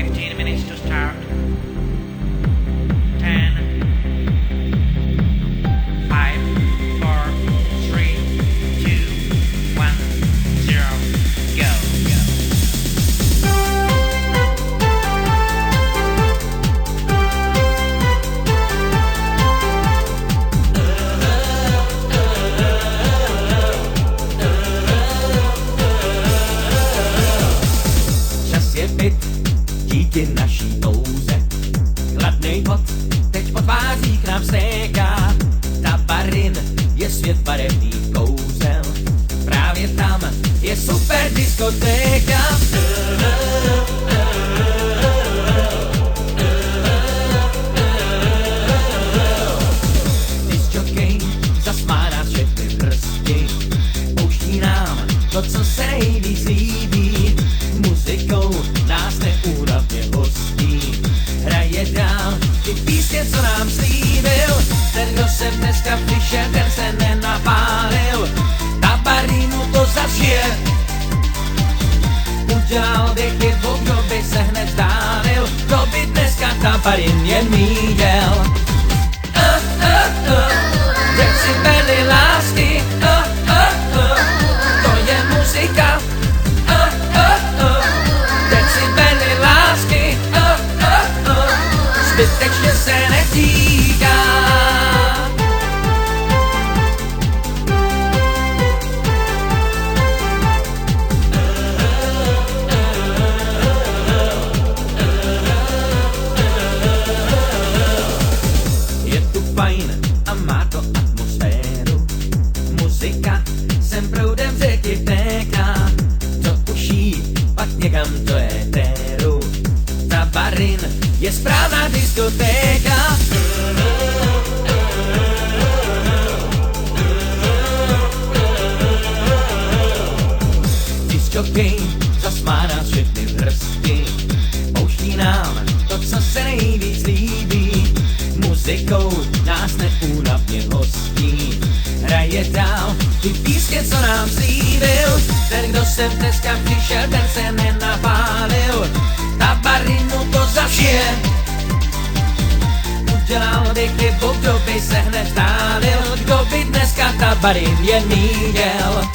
15 minutes to start. 10, 5, 4, 3, 2, 1, 0, go. Čas je byt díky naší touze. Chladnej pot teď po tvářích nám stéká. Tabarin je svět barevných kouzel. Právě tam je super diskotéka. Disjokej zasmá nás všechny prsti. Pouští nám to, co se nejvíc líbí. Muzikou nás neúnavně hostí. Hraje dál ty písně, co nám slíbil. Ten, kdo se dneska přišel, ten se nenapálil. Tabarinu to zažije. Udělal bych chybu, kdo by se hned vzdálil. Kdo by dneska tabarin jen míjel. Decibely lásky. To je muzika. Decibely lásky. Zbytečně se netýká. Je tu fajn a má to atmosféru. Muzika sem proudem řeky vtéká. Do uší, pak někam do éteru. Tabarin je správná diskotéka. Disjokej zasmá nás všechny vrsty. Pouští nám to, co se nejvíc líbí. Muzikou nás neúnavně hostí. Hraje dál ty písně, co nám slíbil. Ten, kdo sem dneska přišel, ten se nenapálil. Tabarinu to zažije. Udělal bych chybu, kdo by se hned vzdálil. Kdo by dneska tabarin jen míjel.